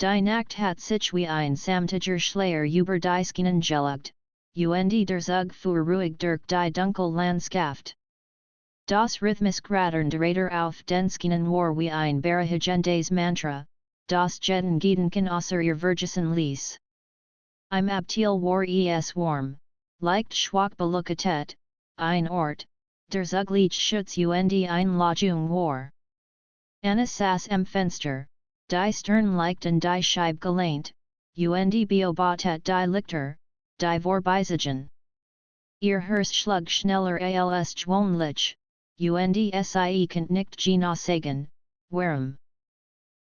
Die Nacht hat sich wie ein samtiger Schleier über die Schienen gelegt, und der Zug fuhr ruhig durch die dunkle Landschaft. Das rhythmisch Gradernerator auf den Schienen war wie ein beruhigendes Mantra, das jeden Gedanken außer ihr Vergessen ließ. Im Abteil war es warm, leicht schwach beleuchtet, ein Ort, der zugleich Schutz und Einladung war. Anna saß am Fenster, die Stirn leicht und die Scheibe gelehnt, und beobachtet die Lichter, die vorbeiziehen. Ihr Herz schlug schneller als gewöhnlich, und sie konnte nicht genau sagen, warum.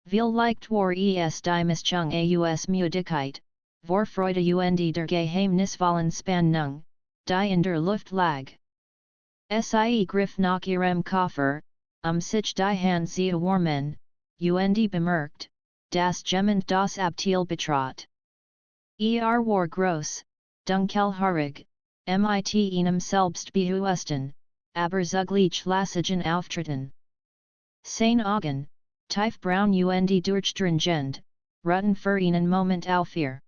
Vielleicht war es die Mischung aus Müdigkeit, Vorfreude und der Geheimnisvollen Spannung, die in der Luft lag. Sie griff nach ihrem Koffer, sich die Hand zu warmen, und bemerkt, dass jemand das Abteil betrat. War groß, dunkelhaarig, mit einem selbstbewussten, aber zugleich lassigen Auftreten. Seine Augen, tiefbraun und durchdringend, ruhten für einen Moment auf ihr.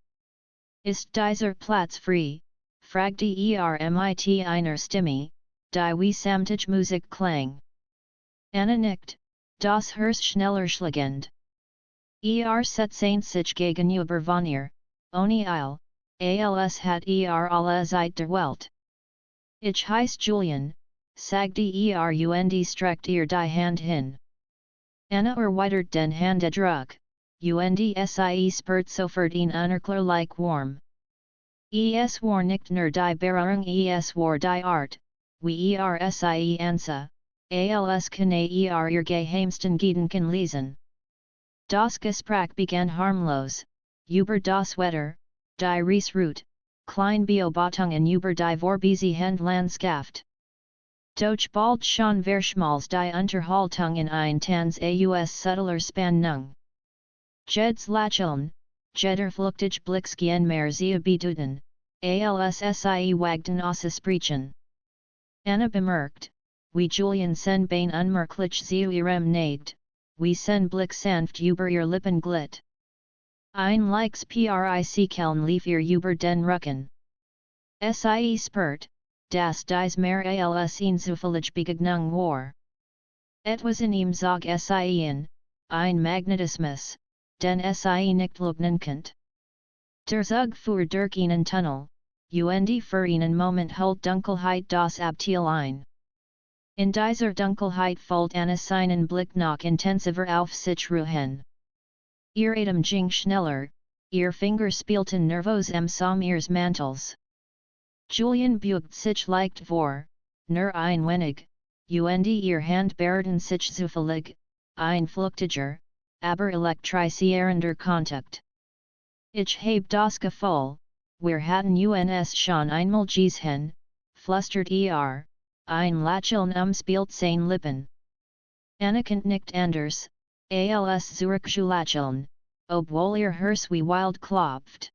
Ist dieser Platz frei? Fragte mit einer Stimme, die wie samtige Musik klang. Anna nickt, das Herz schneller schlagend. Setzt sich gegenüber von ihr, ohne Eil, als hat alle Zeit der Welt. Ich heiß Julian, sagte und streckt ihr die Hand hin. Anna erweitert den Handdruck, und sie spürt sofort ein unerklärlich warm. Es war nicht nur die Berührung, es war die Art, wie sie ansa, als kann ihr geheimsten Gedanken lesen. Das Gespräch begann harmlos, über das Wetter, die Reisroute, kleine Beobachtungen über die vorbeziehende Landschaft. Doch bald schon verschmolz die Unterhaltung in ein Tanz aus subtler Spannung. Jed's Lächeln, jeder flüchtige Blicksgen mehr zu bedeuten, als sie wagten auszusprechen. Anna bemerkt, wie Julian sen Bein unmerklich zu ihrem neigt, wie sen Blick sanft über ihr Lippen glitt. Ein Likes Prickeln lief ihr über den Rücken. Sie spürt, dass dies mehr als eine zufällige Begegnung war. Etwas in ihm zog sie in, ein Magnetismus, den sie nicht leugnen konnte. Der Zug fuhr durch einen Tunnel, und für einen Moment hielt Dunkelheit das Abteil ein. In dieser Dunkelheit folgt Anna seinen Blick noch intensiver auf sich ruhen. Ihr Atem ging schneller, ihr Finger spielten nervös am Saum ihres Mantels. Julian beugt sich leicht vor, nur ein wenig, und ihr Hand berührten sich zufällig, ein flüchtiger, aber elektrisierender Kontakt. Ich hab das Gefühl, wir hatten uns schon einmal gesehen, flüstert ein Lächeln spielt seine Lippen. Anna konnte nicht anders, als zurückzulächeln, obwohl ihr Herz wie wild klopft.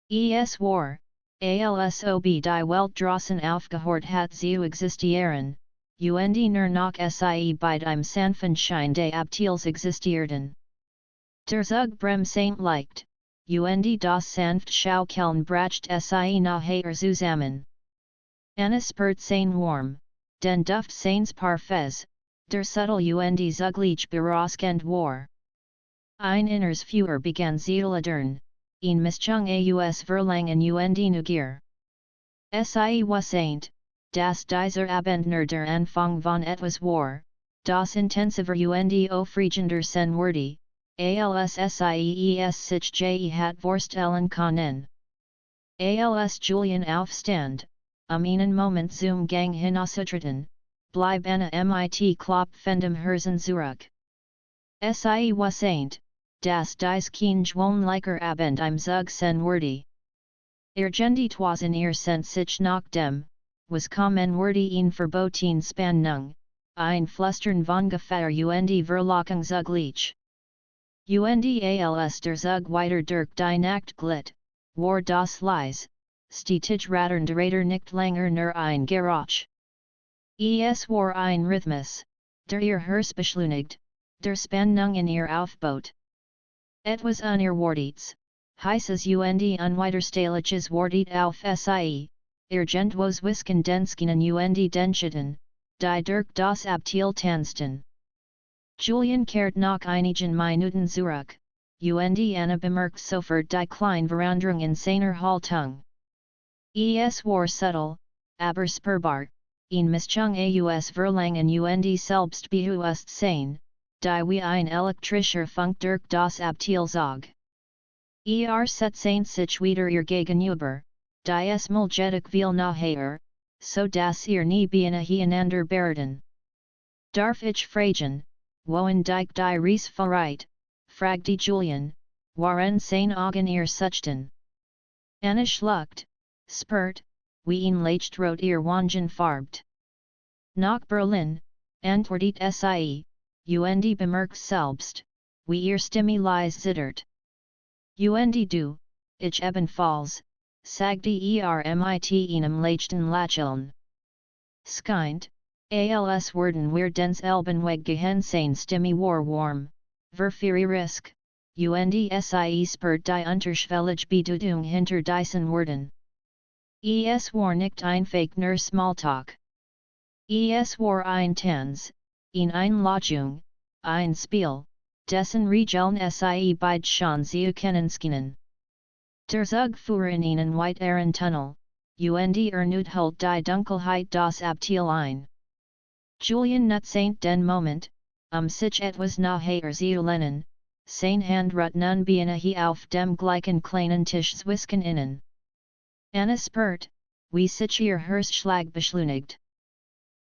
Es war, als ob die Welt draußen aufgehört hat zu existieren, und nur noch sie bei dem sanften Schein des Abteils existierten. Der Zug bremst leicht, und das sanft Schaukeln bracht sie nachher zusammen. Anna spürt seine warm, den Duft seines Parfums, der subtle und zugleich berauschend war. Ein inneres Feuer begann zu ladern, ein Mischung aus Verlangen und Neugier. Sie wusste, dass dieser Abend nur der Anfang von etwas war, das intensiver und aufregender sein würde, als sie sich hat vorstellen können. Als Julian aufstand, einen Moment zum Gang hinauszutreten, blieb Anna mit klopfendem Herzen zurück. Sie wusste, dass dies kein gewöhnlicher Abend im Zug sein würde. Irgendetwas in ihr Sinn sich nach dem, was kommen würde ihn verboten Spannung, ein Flüstern von Gefahr und Verlockung zugleich. Und als der Zug weiter durch die Nacht glitt, war das leise, stetig Radernerator nicht länger nur ein Geräusch. Es war ein Rhythmus, der ihr Herz beschleunigt, der Spannung in ihr aufbaut. Etwas unerwartets, heißes und unwiderstehliches Wartet auf Sie, irgendwas wisken denskinen und denschitten, die durch das Abteil tanzten. Julian kehrt nach einigen Minuten zurück, und Anna bemerkt sofort die kleine Veränderung in seiner Haltung. Es war subtil, aber spürbar, ein Mischung aus Verlangen und Selbstbewusstsein, die wie ein elektrischer Funk durch das Abteil zog. Setzt sich wieder ihr Gegenüber, die es muljetig viel nachher, so dass nie beieinander bereden. Darf ich fragen, wohin die Reise verreit, fragte Julian, waren seine Augen suchten. Anna schluckt, spurt, wie ein Lichtrot Wangen farbt. Nach Berlin, antwortet Sie, und bemerkt selbst, wie Stimme leise zittert. Und du, ich ebenfalls, sagte mit einem leichten Lächeln. Scheint, als werden wir den Elbenweg gehen seine Stimme war warm, verführerisch, und Sie spürt die unterschwellige Bedeutung hinter diesen Worten. Es war nicht einfach nur Smalltalk. Es war ein Tanz, eine Einladung, ein Spiel, dessen Regeln Sie beide schon zu kennen schienen. Der Zug fuhr in einen weiteren Tunnel, und Nut die Dunkelheit das Abteil ein. Julian nutzte den Moment, sich etwas nachher zu lehnen, seine Hand ruht nun beinahe auf dem gleichen kleinen Tisch zwischen ihnen. Anna spurt, wie sich ihr Herzschlag beschleunigt.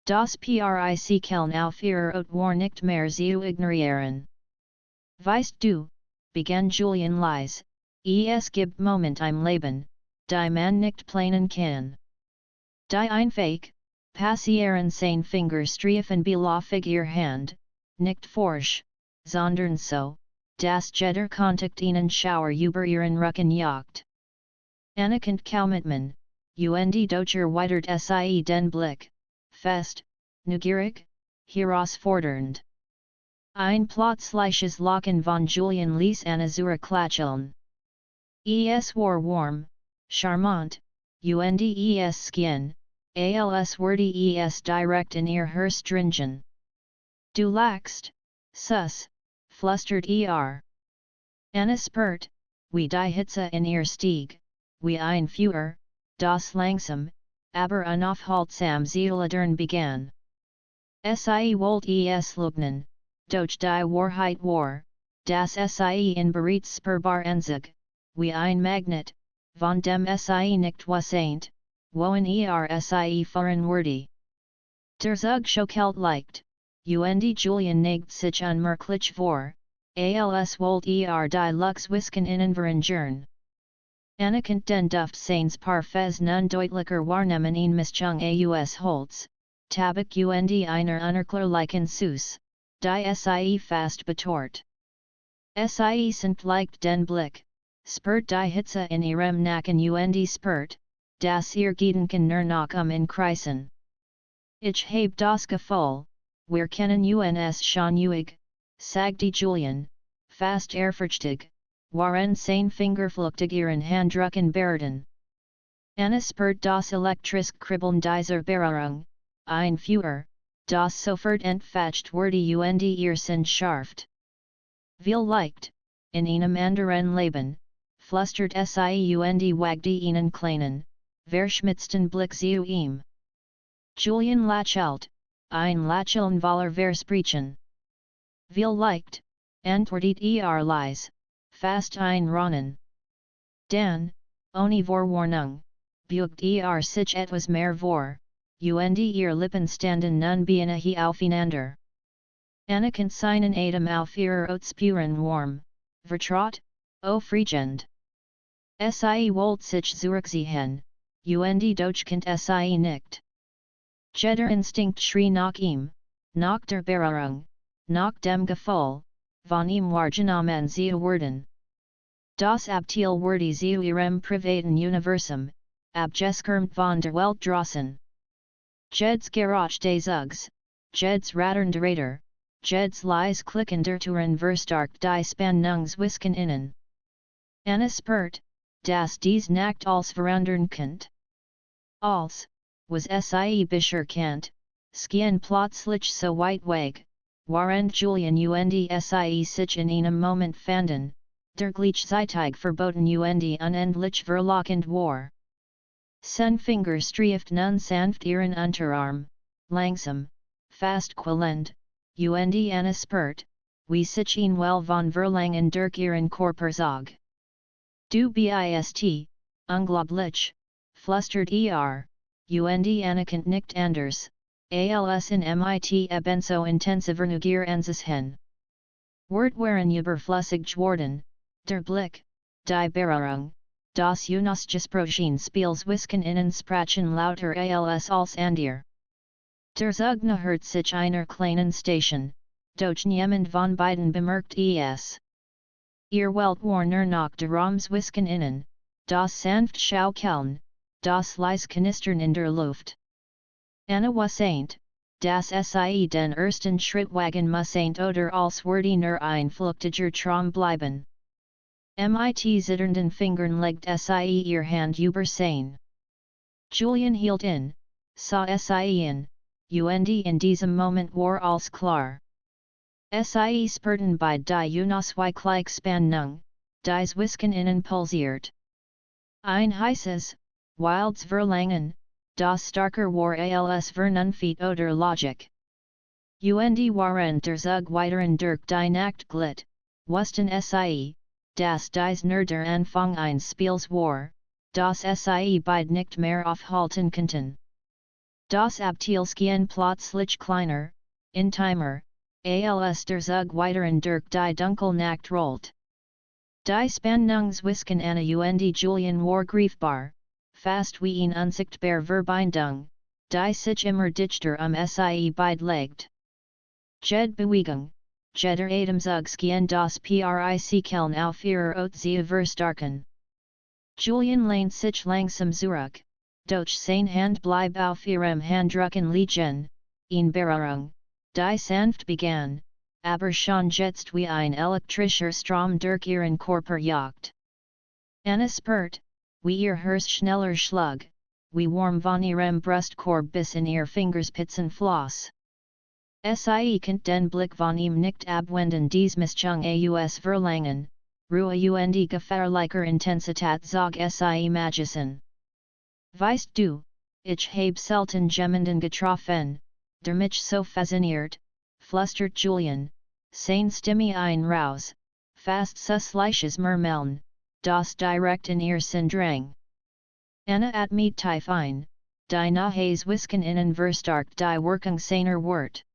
Das Prickeln auf ihrer Haut war nicht mehr zu ignorieren. Weißt du, begann Julian leise, es gibt Moment im Leben, die man nicht planen kann. Die einfach, passieren seine Finger streifen belaufen ihr Hand, nicht forsch, sondern so, dass jeder Kontakt ihnen Schauer über ihren Rücken jagt. Anna kennt kaum mit man, und docher weitert Sie den Blick, fest, neugierig, herausfordernd. Ein plötzliches Lachen von Julian ließ Anna zurücklächeln. Es war warm, charmant, und skin, als wurde direkt in ihr Herz dringen. Du lachst, sus, flüstert Anna spurt, wie die Hitze in ihr stieg, wie ein Feuer, das langsam, aber unaufhaltsam zu ladern begann. Sie wollt leugnen, doch die Wahrheit war, dass Sie in bereits spürbar Enzig, wie ein Magnet, von dem Sie nicht wassaint, wohin Sie fahren würde. Der Zug schockelt leicht, und Julian neigt sich unmerklich vor, als wollt die Lux wisken innen verringern. Anna kennt den Duft seines Parfums nun deutlicher wahrnehmen in Mischung aus Holz, Tabak und einer unerklärlichen Süß, die Sie fast betort. Sie sind leicht den Blick, spürt die Hitze in ihrem Nacken und spürt, dass ihr Gedanken nur noch in Kreisen. Ich habe das Gefühl, wir kennen uns schon ewig, sagte Julian, fast ehrfurchtig, waren seine Finger flüchtig ihren Handrücken berührten. Anna spürt das elektrische Kribbeln dieser Berührung, ein Feuer, das sofort entfacht wurde und ihr Sinn scharft. Vielleicht, in einem anderen Leben, flüstert Sie und wagte einen kleinen, verschmitzten Blick zu ihm. Julian lächelt, ein Lächeln voller Versprechen. Vielleicht, antwortet leise, fast ein Raunen. Dann, ohne Vorwarnung, bugt sich etwas mehr vor, und ihr Lippen standen nun beinahe aufeinander. Anna kennt seinen Atem auf ihrer Haut spüren warm, vertraut, friegend. Sie wollt sich zurückziehen, und doch kennt Sie nicht. Jeder Instinkt schrie nach ihm, nach der Berührung, nach dem Gefühl, von ihm wahrgenommen zu werden. Das Abteil wurde zu ihrem privaten Universum, abgeschermt von der Welt draußen. Jeds Garage des Zugs, Jeds ratternde Räder, Jeds lies klicken der Touren verstark die Spannungswisken innen. Anna spurt, das dies Nacht als verandern könnt. Als, was sie beschirkant, skien plötzlich so weit weg, warend Julian und sie sich in einem Moment fanden, der gleichzeitig verboten und unendlich verlockend war. Sen Finger strieft nun sanft ihren Unterarm, langsam, fast quälend, und Anna spurt, wie sich ihn well von verlangen durch ihren Körper zog. Du bist, unglaublich, flüstert und Anna konnte nicht anders, als in mit ebenso intensiver Neugier anzusehen. Wort waren überflüssig geworden, der Blick, die Berührung, das Unasgesprochen Spielswisken innen sprachen lauter als andier. Der Zug hört sich einer kleinen Station, doch niemand von beiden bemerkt es. Ihr Welt war nur noch der Wisken innen, das sanft Schaukeln, das leise Knistern in der Luft. Anna wassaint, das sie den ersten Schritt wagen mussaint oder als würde nur ein flüchtiger Traum bleiben. Mit zitternden Fingern legt sie ihr Hand über sein. Julian hielt in, sah sie in, und in diesem Moment war alles klar. Sie spurten bei die Unasweichliche Spannung, dies Wisken innen pulsiert. Ein heißes, wildes Verlangen, das starker war als Vernunft oder Logik. Und waren der Zug weiteren durch die Nacht glitt, wussten sie, dass dies nur der Anfang eines Spiels war, das sie beid nicht mehr aufhalten konnten. Das Abteilskien plötzlich kleiner, intimer, als der Zug weiteren durch die Dunkel Nacht rollt. Die Spannungswisken Anna und Julian war greifbar, fast wie ein unsichtbar Verbindung, die sich immer dichter sie beid legt. Jed Bewegung, jeder Atemzugskien das Prickeln auf ihrer Otzie verstarken. Julian lehnt sich langsam zurück, doch sein Hand bleib auf ihrem Handrücken liegen, in Berührung, die sanft begann, aber schon jetzt wie ein elektrischer Strom durch ihren Körper jagt. Anna spurt, wie ihr Herz schneller schlug, wie warm von ihrem Brustkorb bis in ihr Fingerspitzen floss. Sie konnte den Blick von ihm nicht abwenden dies Mischung aus Verlangen, Ruhe und gefährlicher Intensität zog sie Magissen. Weißt du, ich habe selten jemanden getroffen, der mich so fasziniert, flüstert Julian, seine Stimme ein raus, fast susliches Murmeln, das direkt in ihr Sinn drang. Anna at mit tiefein, die Nahas Wisken innen verstark die Wirkung seiner Wort.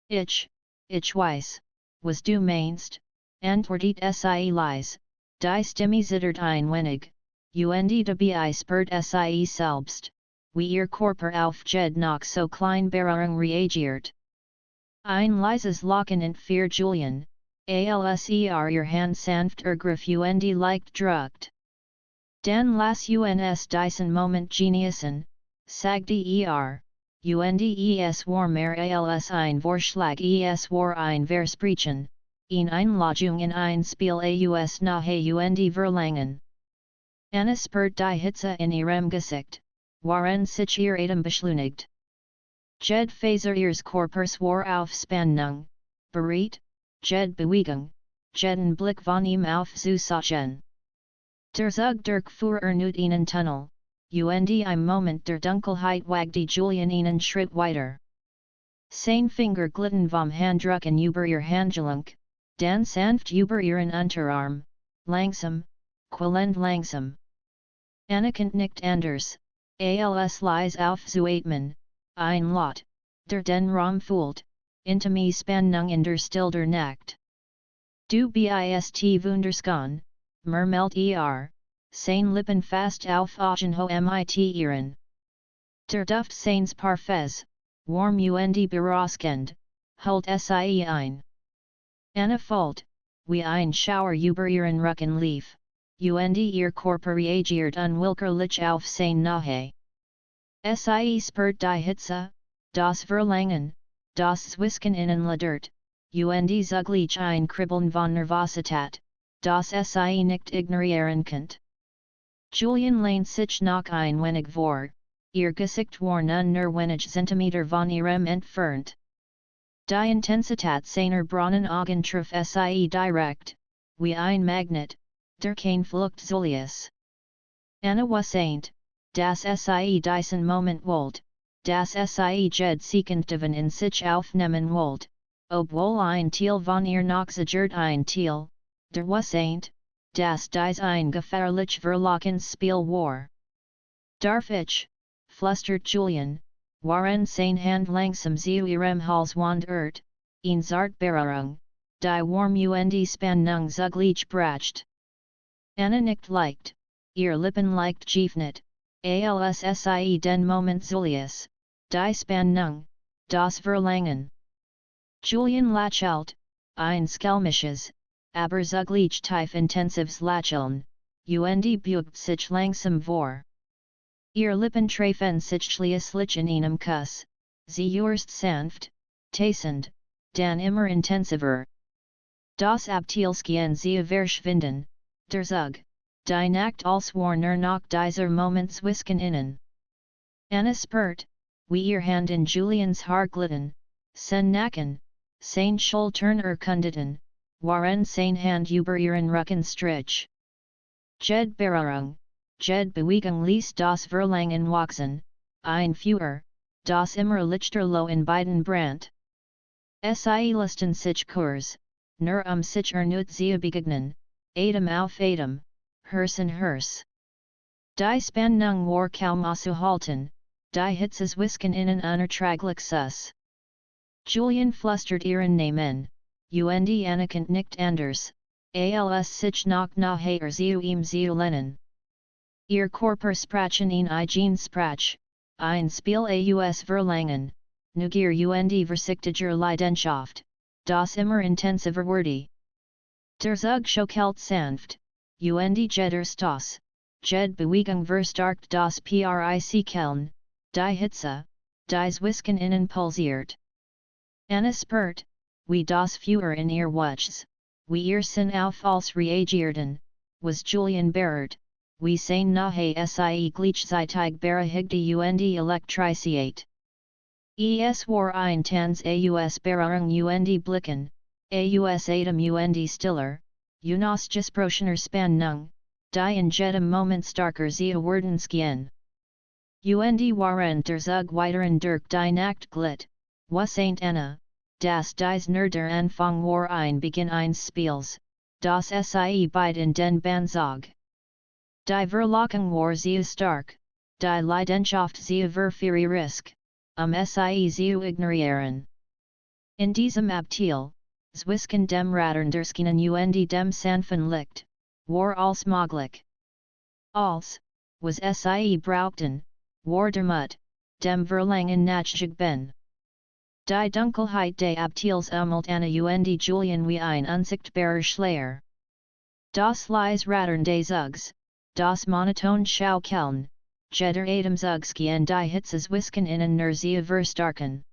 Ich weiß, was du meinst, antwortet sie leise, die Stimme zittert ein wenig, und dabei spurt sie selbst, wie ihr Körper auf jed noch so klein Berührung reagiert. Ein leises Lachen entführt Julian, als ihr Hand sanft ergriff und leicht drückt. Dan las uns diesen Moment genießen, sagte und es war mehr als ein Vorschlag es war ein Versprechen, eine Einladung in ein Spiel aus nahe und Verlangen. Anna spürt die Hitze in ihrem Gesicht, waren sich ihr Atem beschleunigt. Jed Faser ihres Körpers war auf Spannung, bereit, jed Bewegung, jeden Blick von ihm aufzusuchen. Der Zug durch fuhr erneut einen Tunnel, und im Moment der Dunkelheit wagte Julian einen Schritt weiter. Sein Finger glitten vom Handrücken über ihr Handgelenk, dann sanft über ihren Unterarm, langsam, quälend langsam. Anna konnte nicht anders, als leise aufzuatmen, ein Lot, der den Raum füllt, intime Spannung in der Still der Nacht. Du bist wunderschön, murmelt seine Lippen fast auf Ochenho mit ihren. Der Duft seines Parfums, warm und berauschend, holt sie ein. Anna folgt, wie ein Schauer über ihren Rücken lief, und ihr Körper reagiert unwillkürlich auf sein Nahe. Sie spürt die Hitze, das Verlangen, das Zwisken innen la Dirt, und zugleich ein Kribbeln von Nervosität, das sie nicht ignorieren könnt. Julian lehnt sich noch ein wenig vor, ihr Gesicht war nun nur wenig Zentimeter von ihrem entfernt. Die Intensität seiner braunen Augen traf sie direkt, wie ein Magnet, der kein Flucht Zulius. Anna was ain't, das sie diesen Moment wollt, das sie jed sekundven in sich aufnehmen wollt, obwohl ein Teil von ihr noch zagert ein Teil, der was ain't, das dies ein gefährlich Verlockensspiel war. Darf ich, flüstert Julian, waren sein Hand langsam zu ihrem Hals wandert, ihn zart Berührung, die warm und Spannung zugleich bracht. Anna nicht leicht, ihr Lippen leicht geöffnet, als sie den Moment Zulius, die Spannung, das Verlangen. Julian lächelt, ein schelmisches, aber zugleich tief intensives Lächeln, und beugt sich langsam vor. Ihr Lippen treffen sich schließlich in einem Kuss, sie erst sanft, tastend, dann immer intensiver. Das Abteilsgehen sie verschwinden, der Zug, die Nacht als war nur noch dieser Moment zwischen ihnen. Anna spürt, wie ihr Hand in Julians Haar glitten, sen Nacken, sein Schultern erkundeten, waren sein Hand über ihren Rücken strich. Jed Berührung, jed Bewegung ließ das Verlangen wachsen, ein Feuer, das immer lichterloh in beiden brannt. Sie lasten sich kurz, nur sich erneut zu begegnen, Atem auf Atem, Herz in Herz. Die Spannung war kaum auszuhalten, die Hitze zwischen ihnen unerträglich sus. Julian flüstert ihren Namen, und Anna kennt nicht anders, als sich noch nachher zu ihm zu lehnen. Ihr Körper sprachen in ein Sprach, ein Spiel aus Verlangen, Neugier und Versichtiger Leidenschaft, das immer intensiver wurde. Der Zug schockelt sanft, und jeder Stoß, jed Bewegung verstärkt das Prickeln, die Hitze, die zwischen ihnen pulsiert. Anna spürt, wie das Feuer in ihr wuchs, wie ihr Sinn auf als reagierten, was Julian berührt, wie sein nahe sie gleichzeitig berechtigte und elektrisiert. Es war ein Tanz aus Berührung und Blicken, aus Atem und Stiller, Unas gesprochener Spannung, die in jedem Moment starker zu werden schien. Und waren der Zug weiteren durch die Nacht glitt, was ain't Anna, das dies nur der Anfang war ein Beginn eines Spiels, das sie beid in den Banzog. Die Verlockung war sehr stark, die Leidenschaft sehr verführerisch, sie zu ignorieren. In diesem Abteil, zwischen dem Radernderskinen und dem sanfen Licht, war alles möglich. Alles, was sie brauchten, war der Mut, dem Verlangen nachzugehen. Die Dunkelheit des Abteils Anna und Julian wie ein unsichtbarer Schleier. Das leise Rattern des Zugs, das monotone Schaukeln, jeder Atemzugsgehen die Hitze zwischen ihnen nur zu verstärken.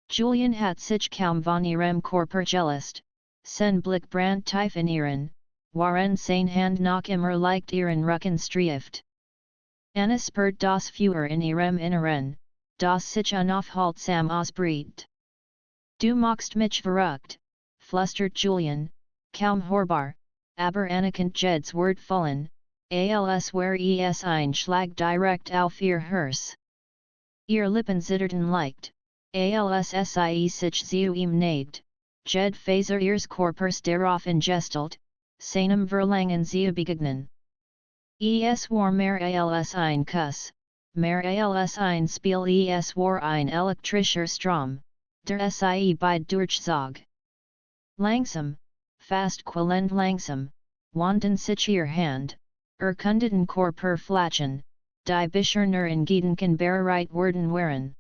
Julian hat sich kaum von ihrem Körper gelöst, sein Blick brannt tief in ihren, waren sein Hand noch immer leicht ihren Rücken streift. Anna spürt das Feuer in ihrem Inneren, das sich unaufhaltsam ausbreitet. Du machst mich verrückt, flüstert Julian, kaum hörbar, aber Anna kennt jed's Wort fallen, als wär es ein Schlag direkt auf ihr Herz. Ihr Lippen zitterten leicht, als sie sich zu ihm neigt, jed Faser ihres Körpers darauf ingestelt, seinem Verlangen zu begegnen. Es war mehr als ein Kuss, mehr als ein Spiel, es war ein elektrischer Strom, der sie beid durchzog. Langsam, fast quälend langsam, wanden sich ihr Hand, erkundeten Körper flachen, die Bisher nur in Gedanken bereit worden waren.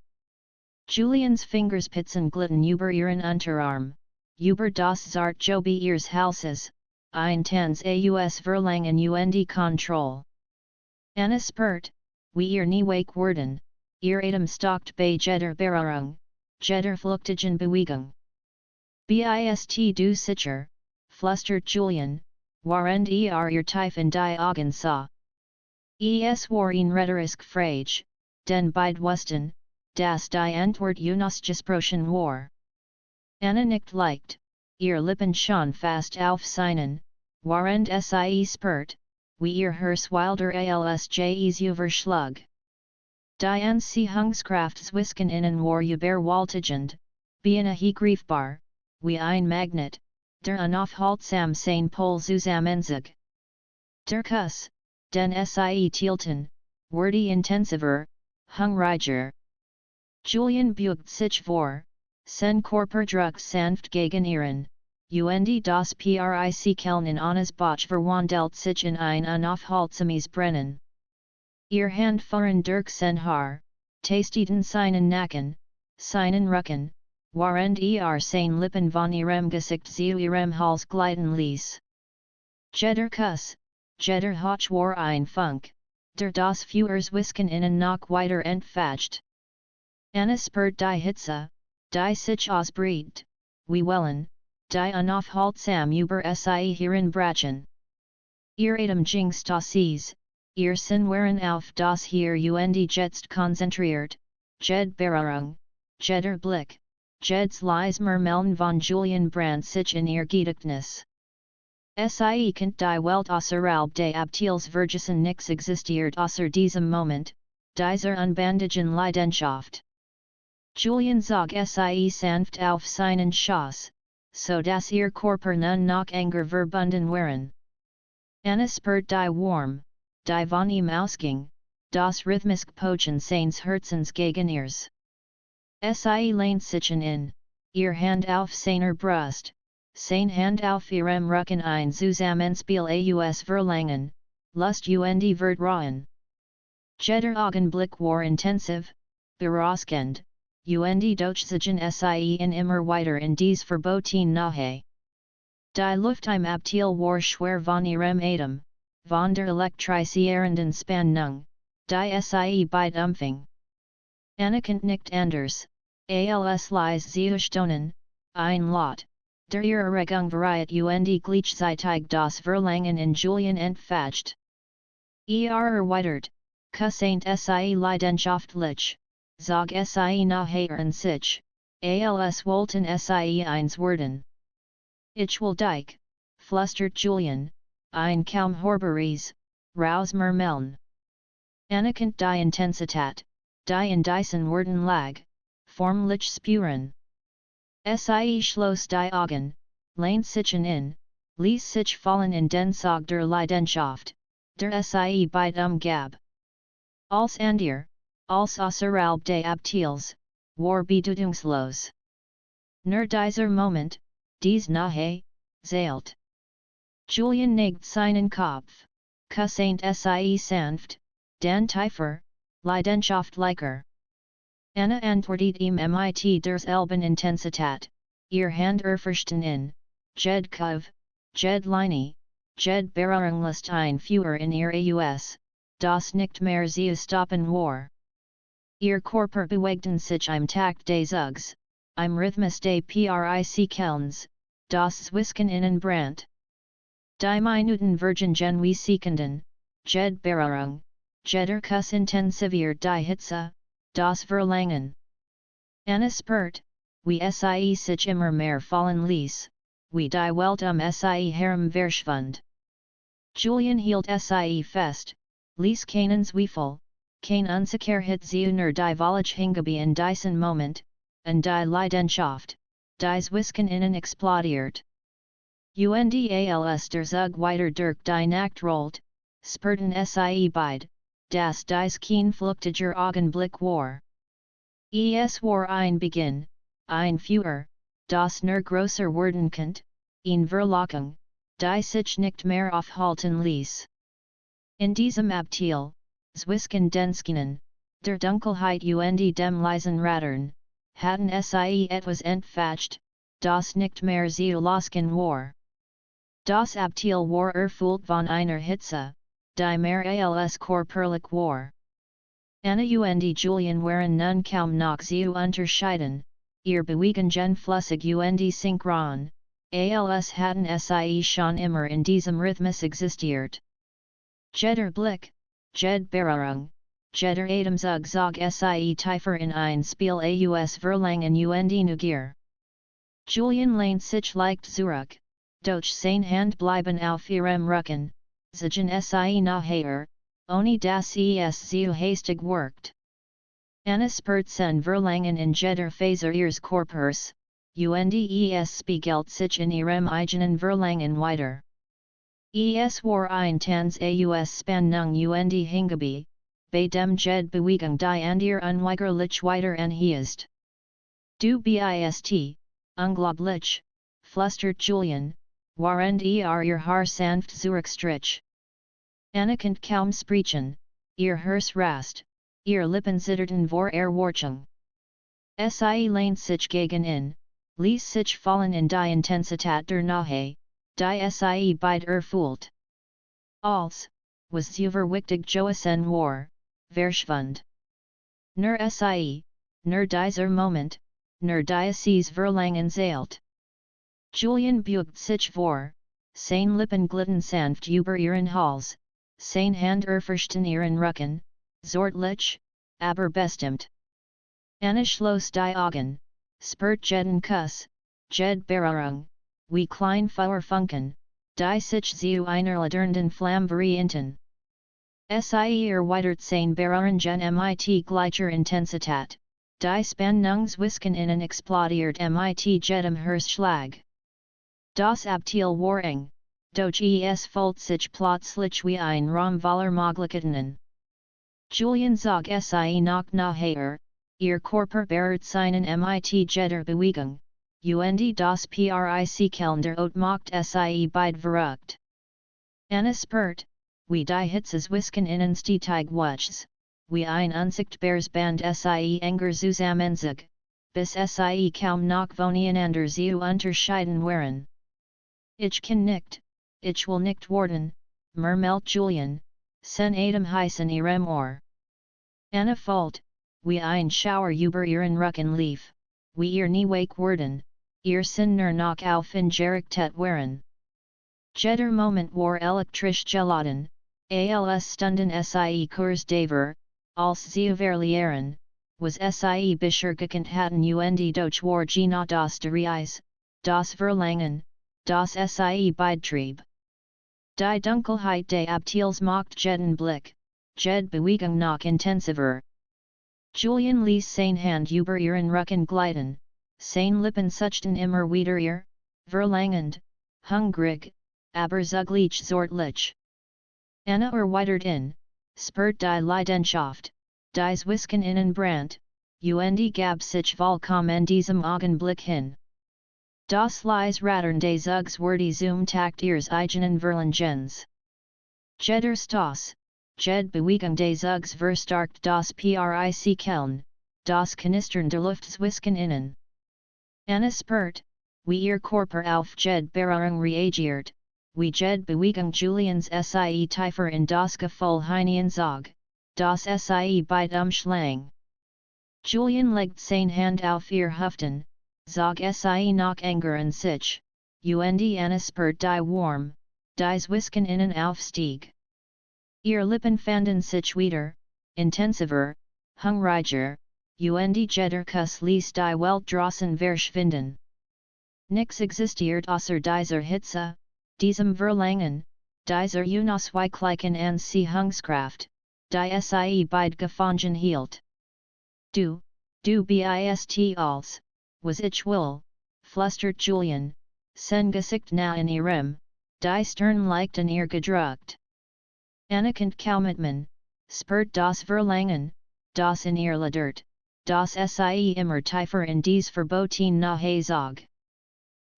Julians Fingerspitzen glitten über ihren Unterarm, über das zart Jobi ihres Halses, ein Tanz aus Verlangen und Kontrolle. Anna spürt, wie ihr nie wake werden, ihr Atem stockt bei jeder Berührung, jeder flüchtigen Bewegung. Bist du sicher, flustert Julian, warend ihr Tiefen die Augen sah. Es war ein rhetorisch Frage, den beide wussten, dass die Antwort unausgesprochen war. Anna nickt leicht, ihr Lippen schon fast auf seinen, warend sie spurt, wie ihr Herz wilder als jes überschlug. Die Anziehungskraftswisken innen war überwältigend, beinahe greifbar, wie ein Magnet, der unaufhaltsam seine Pol zusammenzog. Der Kuss, den sie teilten, wurde intensiver, hungriger. Julian beugte sich vor, sein Körper drückte sanft gegen ihren, und das Prick in Annas Bauch verwandelt sich in ein unaufhaltsames Brennen. Ihr Hand fuhren durch sein Haar, tasteten seinen Nacken, seinen Rücken, warend seine Lippen von ihrem Gesicht zu ihrem Hals gleiten ließ. Jeder Kuss, jeder Hauch war ein Funk, der das Feuerswisken innen noch weiter entfacht. Anna spürt die Hitze, die sich ausbreitet, wie Wellen, die unaufhaltsam über sie heranbrachen. Ihr Atem ging stassis, ihr Sinn waren auf das Hier und Jetzt konzentriert, jed Berührung, jeder Blick, jeds leise Murmeln von Julian brand sich in ihr Gedächtnis. Sie kennt die Welt außerhalb des Abteils Vergessen nix existiert außer diesem Moment, dieser unbandigen Leidenschaft. Julian zog sie sanft auf seinen Schoß, so dass ihr Körper nun noch enger verbunden waren. Anna spürt die Warm, die von ihm ausging, das rhythmisch Pochen seines Herzens gegen ihrs. Sie lehnt sich in, ihr Hand auf seiner Brust, sein Hand auf ihrem Rücken ein Zusammenspiel aus Verlangen, Lust und Vertrauen. Jeder Augenblick war intensiv, berauschend, und durchzogen sie in immer weiter in dies verboten Nahe. Die Luft im Abteil war schwer von ihrem Atem, von der elektrisierenden Spannung, die sie beide umfing. Anna nicht anders, als leise zu ein Lot, der ihre Regung variiert und gleichzeitig das Verlangen in Julian entfacht. Erweitert, kussaint sie leidenschaftlich, zog sie nachher in sich, als wollten sie eins werden. Ich will dich, flustert Julian, ein kaum hörbares, Rausmurmeln. Anna kennt die Intensität, die in diesen Worten lag, formlich spüren. Sie schloss die Augen, lehnt sich in, ließ sich fallen in den Sog der Leidenschaft, der sie beide umgab. Als Andir, als außerhalb des Abteils, war bedeutungslos. Nur dieser Moment, dies Nahe, zählt. Julian neigt seinen Kopf, kussaint sie sanft, dann tiefer, leidenschaftlicher. Anna antwortet ihm mit derselben Intensität, ihr Hand erforschten in, jed Kov, jed Linie, jed Berührungslust ein Feuer in ihr Aus, das nicht mehr zu stoppen war. Ihr Körper bewegten sich im Takt des Zugs, im Rhythmus des Prickens, das Zwisken innen brandt. Die Minuten vergingen wie Sekunden, jed Berührung, jeder Kuss intensiviert die Hitze, das Verlangen. Anna spürt, wie sie sich immer mehr fallen ließ, wie die Welt sie herum verschwand. Julian hielt sie fest, ließ keinen Zweifel, kein Unsicherheit zu nur die Volage hingabe in diesen Moment, und die Leidenschaft, die Zwisken innen explodiert. Und als der Zug weiter durch die Nacht rollt, spürten sie beide, dass dies kein flüchtiger Augenblick war. Es war ein Beginn, ein Feuer, das nur größer werden konnte, eine Verlockung, die sich nicht mehr aufhalten ließ. In diesem Abteil, zwischen den Skinen, der Dunkelheit und dem leisen Rattern, hatten sie etwas entfacht, das nicht mehr zu losgehen war. Das Abteil war erfüllt von einer Hitze, die mehr als körperlich war. Anna und Julian waren nun kaum noch zu unterscheiden, ihr bewegen gen Flüssig und synchron, als hatten sie schon immer in diesem Rhythmus existiert. Jeder Blick, jede Berührung, jeder Atemzug zog sie tiefer in ein Spiel aus Verlangen und Neugier. Julian lehnt sich leicht zurück, doch seine Hand bleiben auf ihrem Rücken, ziehen sie nachher, ohne dass es zu hastig wirkt. Anna spürt sen Verlangen in jeder Faser ihres Körpers, und es spiegelt sich in ihrem eigenen Verlangen wider. Es war ein Tanz aus Spannung und Hingabe, bei dem jede Bewegung die and ihr unweigerlich wider anhiest. Du bist, unglaublich, flüstert Julian, während ihr Haar sanft zurückstrich. Anna kann kaum sprechen, ihr Herz rast, ihr Lippen zitterten vor Erwartung. Sie lehnt sich gegen in, ließ sich fallen in die Intensität der Nähe, die sie beide erfüllt. Als, was zuver wichtig Joasen war, verschwund. Nur sie, nur dieser Moment, nur dieses Verlangen zählt. Julian beugt sich vor, seine Lippen glitten sanft über ihren Hals, seine Hand erforschten ihren Rücken, zortlich, aber bestimmt. Anna schloss die Augen, spürt jeden Kuss, jede Berührung, wie klein Feuerfunken, die sich zu einer ladernden Flamme variieren. Sie erweitert seine Berührungen mit gleicher Intensität, die Spannungswisken innen explodiert mit jedem Herzschlag. Das Abteil war eng, doch es folgt sich plötzlich wie ein Raum voller Möglichkeiten. Julian zog sie nach nachher, ihr Körper berührt seinen mit jeder Bewegung, und das Prickelnde macht sie beide verrückt. Anna spürt, wie die Hitzeswisken innen stetig wuchs, wie ein unsichtbares Band sie enger zusammenzog, bis sie kaum noch voneinander zu unterscheiden waren. Ich kann nicht, ich will nicht werden, murmelt Julian, sen Atem heißen ihrem Ohr. Anna folgt, wie ein Schauer über ihren Rücken lief, wie ihr nie wake werden, ihr Sinn nur noch auf in gerichtet waren. Jeder Moment war elektrisch geladen, als Stunden sie Kurs Daver, als sie verlieren, was sie beschäftigt hatten und doch war Gina das Reis, das Verlangen, das sie beidtrieb. Die Dunkelheit des Abteils macht jeden Blick, jede Bewegung noch intensiver. Julian ließ seine Hand über ihren Rücken gleiten, seine Lippen suchten immer wieder ihr, verlangend, hungrig, aber zugleich zortlich. Anna erweitert in, spürt die Leidenschaft, dies Wisken innen brandt, und gab sich vollkommen diesem Augenblick hin. Das lies Rattern des Zugs wordy zum Takt ihres eigenen Verlangens. Jeder Stoss, jede Bewegung des Zugs verstärkt das Prickeln, das Knistern der Luftwisken innen. Anna spürt, wie ihr Körper auf jede Berührung reagiert, wie jede Bewegung Julians sie tiefer in das Gefühl hineinzog, das sie beide umschlang. Julian legt seine Hand auf ihr Hüften, zog sie noch enger in sich, und Anna spürt die warm, dies Wisken innen aufstieg. Ihr Lippen fanden sich wieder, intensiver, hungriger, und jeder Kuss ließ die Welt draußen verschwinden. Nix existiert außer dieser Hitze, diesem Verlangen, dieser unausweichlichen Anziehungskraft, die sie beide gefangen hielt. Du bist als, was ich will, flüstert Julian, sein Gesicht nah in ihrem, die Stirn leicht in ihr gedrückt. Anna kann kaum atmen, spürt das Verlangen, das in ihr ladert, das sie immer tiefer in dies Verboten nachzog.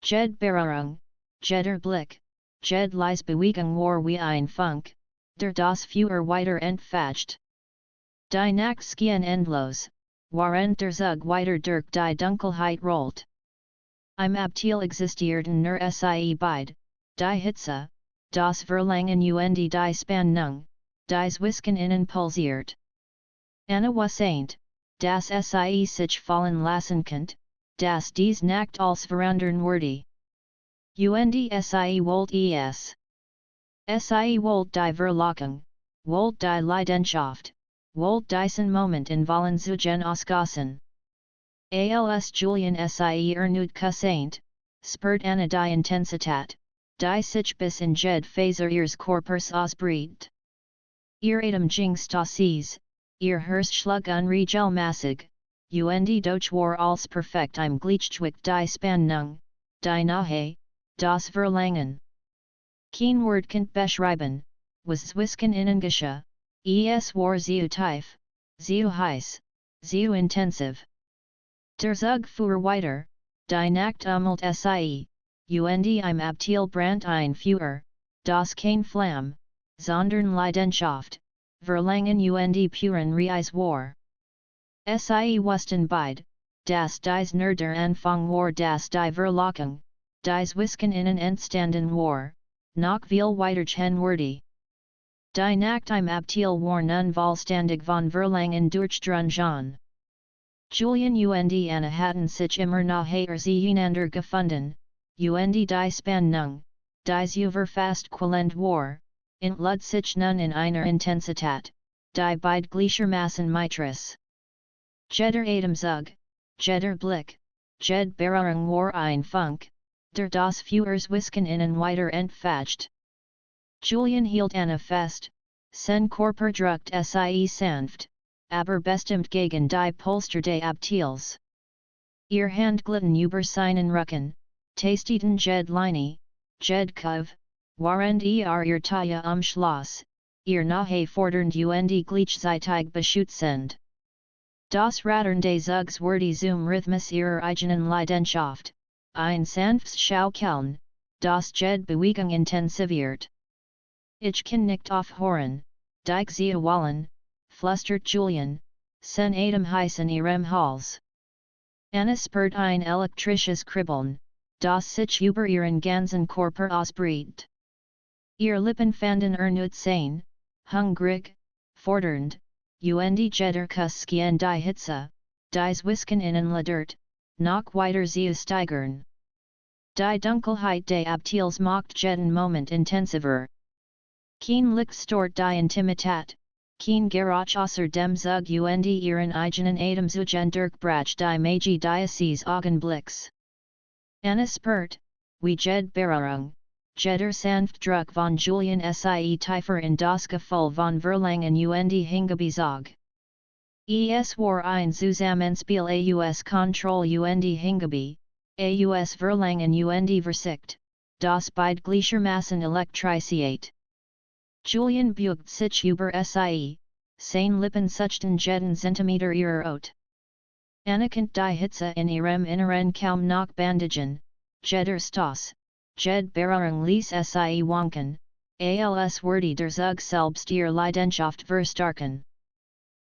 Jede Berührung, jeder Blick, jede leise Bewegung war wie ein Funk, der das Feuer weiter entfacht. Die Nachtskien endlos, während der Zug weiter durch die Dunkelheit rollt. Im Abteil existierten nur sie beide, die Hitze, das Verlangen und die Spannung, dies Wisken innen pulsiert. Anna wusste, dass sie sich fallen lassen konnte, das dies Nacht als verandern wurde. Und sie wollt es. Sie wollt die Verlockung, wollt die Leidenschaft, wollt diesen Moment in Vollen zugen ausgassen. Als Julian sie ernud kussaint, spurt Anna die Intensität, die sich bis in jed Phaser ihres Körpers ausbreitet. Ihr Atem ging Stasis, ihr Hirschschlag unregelmäßig, und doch war als perfekt im Gleichgewicht die Spannung, die Nähe, das Verlangen. Kein Wort kann beschreiben, was zwischen ihnen geschah, es war sehr tief, sehr heiß, sehr intensiv. Der Zug fuhr weiter, die Nacht sie, und im Abteil brandt ein Feuer, das kein Flamme, sondern Leidenschaft, Verlangen und puren Reis war. Sie wussten beid, dass dies nur der Anfang war dass die Verlockung, dies zwischen ihnen entstanden war, noch viel weitergehen würde. Die Nacht im Abteil war nun vollständig von Verlangen durchdrungen. Julian und Anna hatten sich immer nachher einander gefunden, und die Spannung, dies fast quälend war, entlud sich nun in einer Intensität, die beid gleichermaßen mitris. Jeder Atemzug, jeder Blick, jed Berührung war ein Funk, der das Feuer zwischen ihnen weiter entfacht. Julian hielt Anna fest, sein Körper drückt sie sanft, aber bestimmt gegen die Polster des Abteils. Ihr Hand glitten über seinen Rücken, tasteten jed Linie, jed Kuv, warend ihr Taille Schloss, ihr Nahe fordernd und gleichzeitig beschützend. Das Rattern des Zugs wurde zum Rhythmus ihrer eigenen Leidenschaft, ein sanftes Schaukeln, das jed Bewegung intensiviert. Ich kann nicht aufhören, dich zu wollen, flüstert Julian, sen Atem heißen ihrem Hals. Anna spürt ein elektrisches Kribbeln, das sich über ihren ganzen Körper ausbreitet. Ihr Lippen fanden erneut sein, hungrig, fordernd, und jeder Kuss gegen die Hitze, die zwischen ihnen ladert, noch weiter zu steigern. Die Dunkelheit des Abteils macht jeden Moment intensiver. Kein Licht stört die Intimität, kein Geräusch außer dem Zug und ihren eigenen Atemzugen durchbrach die Magie dieses Augenblicks. Anna spürt, wie jed Berührung, jeder sanft Druck von Julian sie tiefer in das Gefühl von Verlangen und Hingebezug. Es war ein Zusammenspiel aus Kontroll und Hingebe, aus Verlangen und Versicht, das beid gleichermaßen elektrisiert. Julian beugt sich über sie, seine Lippen suchten jeden Zentimeter ihrer Haut. Anna konnte die Hitze in ihrem Inneren kaum noch bandagen, jeder Stoss, jed Berührung ließ sie wanken, als wurde der Zug selbst ihr Leidenschaft verstärken.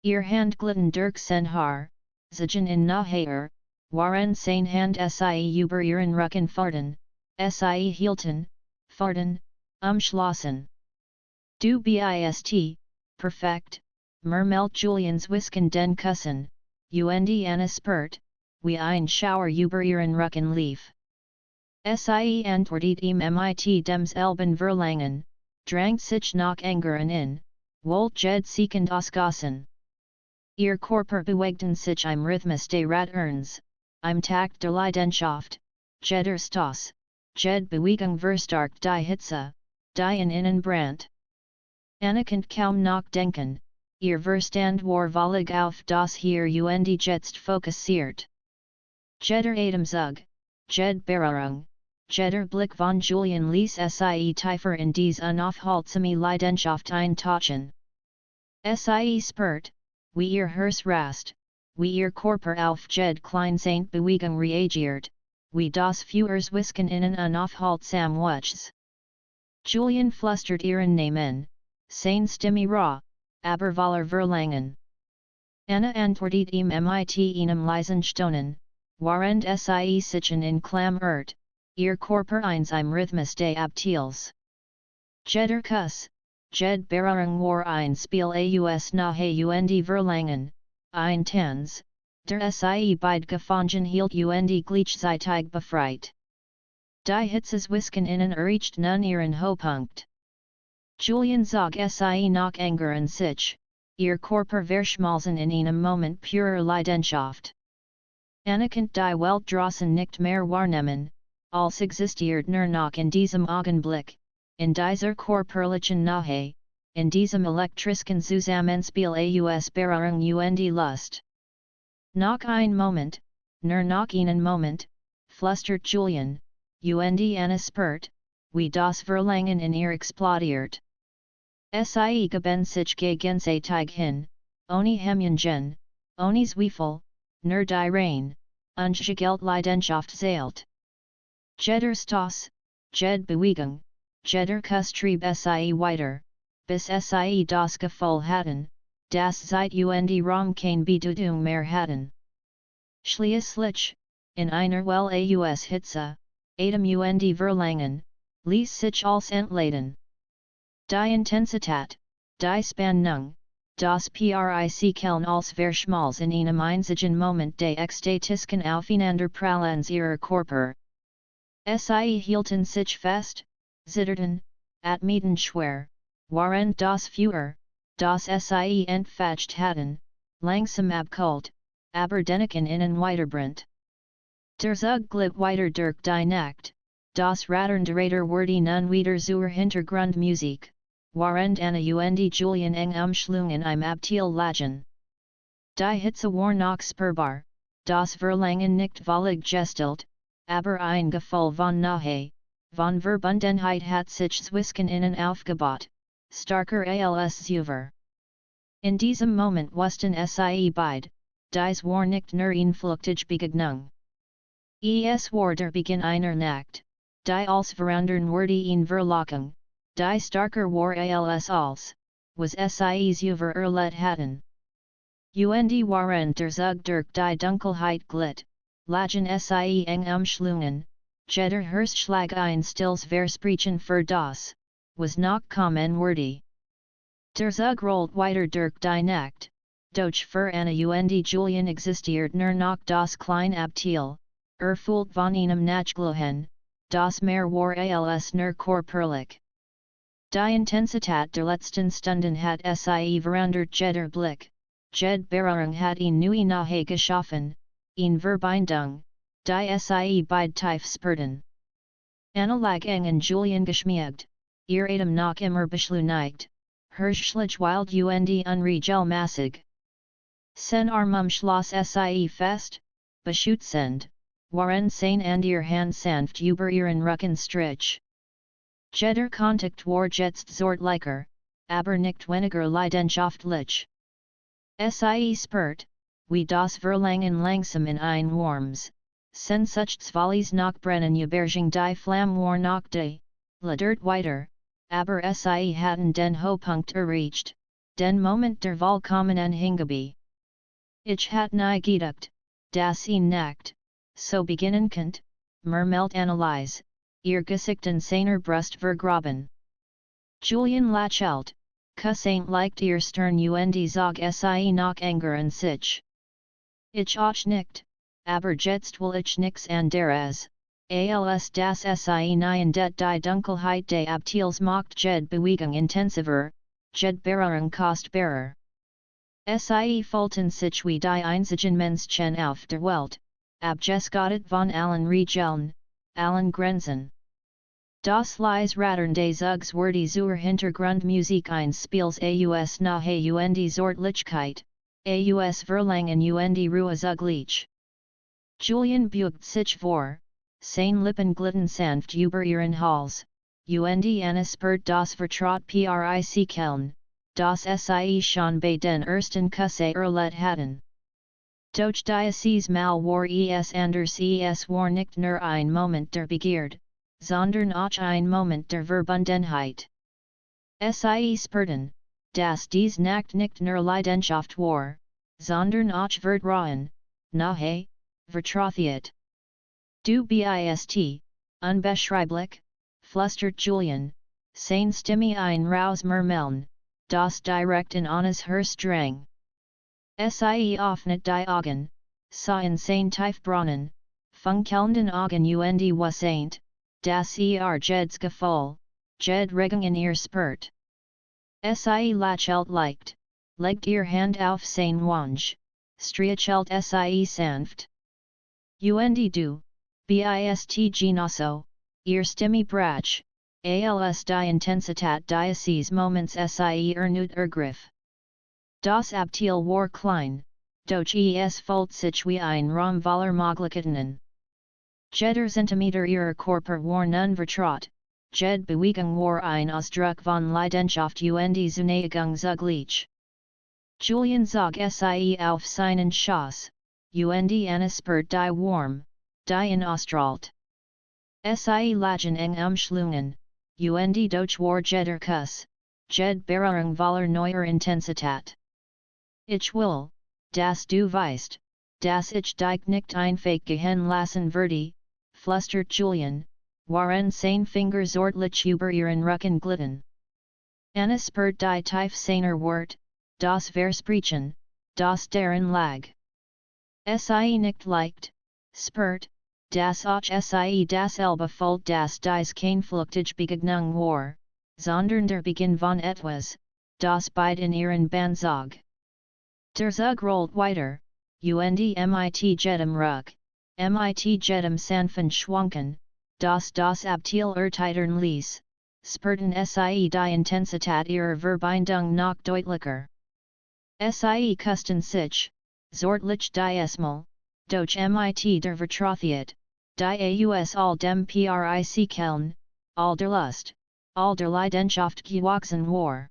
Ihr Hand glitten durch sein Haar, zigen in nachher, waren seine Hand sie über ihren Rücken fahrten, sie hielten, fahrten, umschlossen. Du bist, perfekt, murmelt Julian zwischen den Kussen, und Anna spürt, wie ein Schauer über ihren Rücken lief. Sie antwortet mit dem selben Verlangen, drängt sich nach Angeren in, wollt jed siekend ausgassen. Ihr Körper bewegten sich im Rhythmus des Ratterns, im Takt der Leidenschaft, jeder Stoss, jed Bewegung verstärkt die Hitze, die in ihnen brandt. Anna konnte kaum noch denken, ihr Verstand war völlig auf das Hier und Jetzt fokussiert. Jeder Atemzug, jed Berührung, jeder Blick von Julian ließ sie tiefer in dies unaufhaltsame Leidenschaft eintauchen. Sie spürt, wie ihr Herz rast, wie ihr Körper auf jed Kleinseint Bewegung reagiert, wie das Feuer zwischen ihnen unaufhaltsam wuchs. Julian flüstert ihren Namen, seine Stimme rau, aber voller Verlangen. Anna antwortet mit einem leisen Stonen, warend sie sitzen in Klammert, ihr Körper eins im Rhythmus des Abteils. Jeder Kuss, jed Berührung war ein Spiel aus Nahe und Verlangen, ein Tanz, Der Sie beid gefangen hielt und gleichzeitig befreit. Die Hitzeswisken innen erreicht nun ihren Höhepunkt. Julian zog Sie nach Angeren sich, ihr Körper verschmalzen in einem Moment purer Leidenschaft. Anerkennt die Welt draußen nicht mehr wahrnehmen, als existiert nur noch in diesem Augenblick, in dieser körperlichen Nähe, in diesem elektrischen Zusammenspiel aus Berührung und Lust. Noch ein Moment, nur noch einen Moment, flüstert Julian, und eine Spurt, wie das Verlangen in ihr explodiert. Sie geben sich gegenseitig hin, ohne Hemmungen, ohne Zweifel, nur die rein, ungeheulte Leidenschaft zählt. Jeder Stoß, jede Bewegung, jeder Kuss trieb Sie weiter, bis Sie das Gefühl hatten, dass Zeit und Raum keine Bedeutung mehr hatten. Schließlich, in einer Well aus Hitze, Atem und Verlangen, ließ sich als entladen. Die Intensität, die Spannung, das Prickeln als verschmalz in einem einzigen Moment des ekstatischen Aufeinanderprallens ihrer Körper. Sie hielten sich fest, zitterten, atmeten schwer, waren das Feuer, das Sie entfacht hatten, langsam abkühlt, aber dennoch innen weiterbrennt. Der Zug glitt weiter durch die Nacht, das Rattern wurde nun wieder zur Hintergrundmusik, während Anna und Julian eng umschlungen im Abteil lagen. Die Hitze war noch spürbar, das Verlangen nicht völlig gestalt, aber ein Gefühl von Nähe, von Verbundenheit hat sich zwischen ihnen aufgebaut, starker als zuvor. In diesem Moment wussten Sie beid, dies war nicht nur eine flüchtige Begegnung. Es war der Beginn einer Nacht, die als verandern wurde in Verlockung, die starker war als, was Sie zuvor erlebt hatten. Und waren der Zug durch die Dunkelheit glitt, lagen Sie eng umschlungen, jeder Herzschlag ein stilles Versprechen für das, was noch kommen würde. Der Zug rollt weiter durch die Nacht, doch für Anna und Julian existiert nur noch das kleine Abteil, erfüllt von einem Nachglohen, das mehr war als nur körperlich. Die Intensität der letzten Stunden hat Sie verandert jeder Blick, jede Berührung hat eine neue Nähe geschaffen, eine Verbindung, die Sie beid tief spürten. Anna lag eng an Julian geschmiegt, ihr Atem noch immer beschleunigt, Herzschlag wild und unregelmäßig. Sen Armum schloss Sie fest, beschützend, waren sein und ihr Hand sanft über ihren Rücken strich. Jeder Kontakt war jetzt zärtlicher, aber nicht weniger leidenschaftlich. Sie spürt, wie das Verlangen langsam in ein warmes, sehnsuchtsvolles Nachbrennen überging die Flamme war noch da, ledert weiter, aber Sie hatten den Höhepunkt erreicht, den Moment der vollkommenen Hingabe. Ich hat nie gedacht, dass ihn Nacht, so beginnen könnt, murmelt Anneliese, ihr Gesicht in seiner Brust vergraben. Julian lächelt, kussend leicht ihr Stern und zog Sie nach Angeren sich. Ich auch nicht, aber jetzt will ich nix anderes, als das Sie nien det die Dunkelheit des Abteils macht jede Bewegung intensiver, jede Berührung kostbarer. Sie fühlten sich wie die einzigen Menschen auf der Welt, abgeschottet von allen Regeln, allen Grenzen. Das leise Rattern des Zugs wurde zur Hintergrundmusik eines Spiels aus Nahe und Zärtlichkeit, aus Verlangen und Ruhe zugleich. Julian beugt sich vor, seine Lippen glitten sanft über ihren Hals, und Anna spürt das Vertraut Prickeln, das Sie schon bei den ersten Küsse erlebt hatten. Doch dieses Mal war es anders, es war nicht nur ein Moment der Begierde, sondern auch ein Moment der Verbundenheit. Sie spürten, dass dies Nacht nicht nur Leidenschaft war, sondern auch Vertrauen, Nahe, Vertrautheit. Du bist, unbeschreiblich, flüstert Julian, seine Stimme ein Raus murmeln, das direkt in Annas Herz drang. Sie öffnet die Augen, sa in sein Tiefbronnen, funkelnden Augen und was ain't, das jeds Gefühl, jed Regung in ihr Spurt. Sie lächelt leicht, legt ihr Hand auf sein Wange, striechelt sie sanft. Und du, bist genosso, ihr Stimme brach, als die Intensität dieses Moments sie nicht ergriff. Das Abteil war klein, doch es folgt sich wie ein Raum voller Möglichkeiten. Jeder Zentimeter ihrer Körper war nun vertraut, jede Bewegung war ein Ausdruck von Leidenschaft und Zuneigung zugleich. Julian zog sie auf seinen Schoß, und spürt die Warm, die ihn ausstrahlt. Sie lagen eng umschlungen, und doch war jeder Kuss, jede Berührung voller neuer Intensität. Ich will, dass du weißt, dass ich dich nicht einfach gehen lassen werde, flüstert Julian, waren seine Finger zärtlich über ihren Rücken glitten. Spürt die tief seiner Wort, das Versprechen, das darin lag. Sie nicht leicht, spürt, dass auch sie dasselbe Fold das dies kein flüchtige Begegnung war, sondern der Beginn von etwas, das beid in ihren Bann zog. Der Zug rollt weiter, und mit jedem Ruck, mit jedem sanften Schwanken, das Abteil ertitern ließ, spürten sie die Intensität ihrer Verbindung noch deutlicher. Sie küssten sich, zärtlich diesmal, doch mit der Vertrautheit, die aus all dem Prickeln, all der Lust, all der Leidenschaft gewachsen war.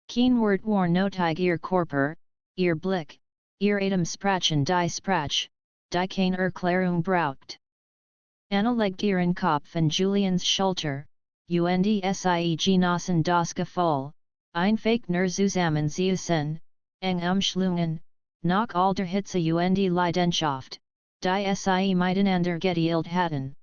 Kein Wort war nötig ihr Körper, ihr Blick, ihr Atemsprachen die Sprach, die keine Erklärung braucht. Anna legt ihren Kopf in Julians Schulter, und sie genossen das Gefühl, einfach nur zusammen zu sein, eng umschlungen, nach all der Hitze und Leidenschaft, die sie miteinander geteilt hatten.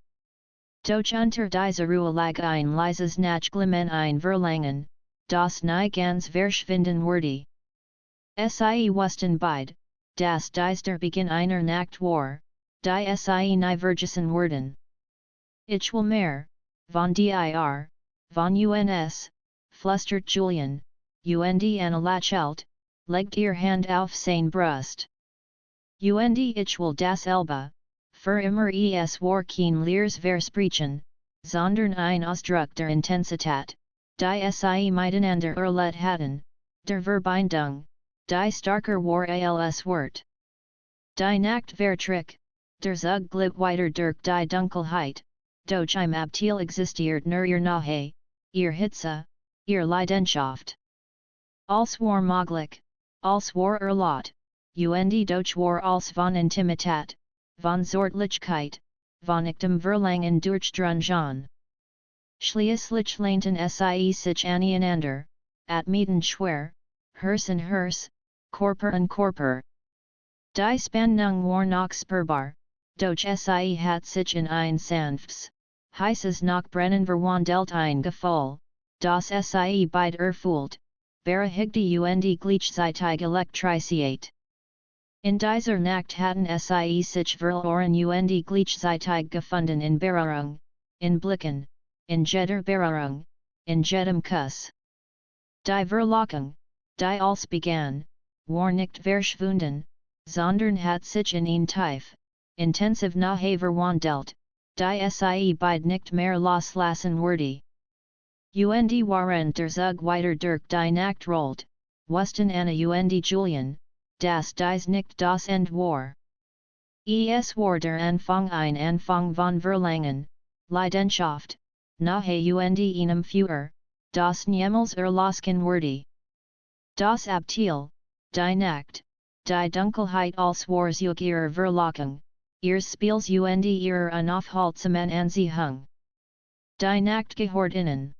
Doch unter dieser Ruhe lag ein leises Nachglimmen ein Verlangen, das nie ganz verschwinden würde. Sie wussten beid, dass dies der Beginn einer Nacht war, die sie nie vergessen würden. Ich will mehr, von dir, von uns, flüstert Julian, und Anna lächelt, legt ihr Hand auf sein Brust. Und ich will dasselbe, für immer es war kein leeres Versprechen, sondern ein Ausdruck der Intensität, die sie miteinander erlebt hatten, der Verbindung, die starker war als Wort. Die Nacht vertrick, der Zug glitt weiter durch die Dunkelheit, doch im Abteil existiert nur ihr Nahe, ihr Hitze, ihr Leidenschaft. Als war möglich, als war erlaubt, und doch war als von Intimität, von Zärtlichkeit, von echtem Verlangen durchdrungen. Schließlich lehnten sie sich aneinander, atmeten schwer, Herz an Herz, Körper an Körper. Die Spannung war noch spürbar, doch sie hat sich in ein sanftes, heißes noch brennen verwandelt ein Gefühl, das sie beid erfüllt, berechtigte und gleichzeitig Elektrizität. In dieser Nacht hatten sie sich verloren und gleichzeitig gefunden in Berührung, in Blicken, in jeder Berührung, in jedem Kuss. Die Verlockung, die als begann, war nicht verschwunden, sondern hat sich in ein tief, intensiv Nahe verwandelt, die sie beid nicht mehr loslassen würde. Und waren der Zug weiter durch die Nacht rollt, wussten Anna und Julian, dass dies nicht das Ende war. Es war der Anfang ein Anfang von Verlangen, Leidenschaft, Nahe und einem Feuer, das niemals erlöschen würde. Das Abteil, die Nacht, die Dunkelheit als Warzug ihrer Verlockung, ihres Spiels und ihrer unaufhaltsamen Anziehung. Die Nacht gehört ihnen.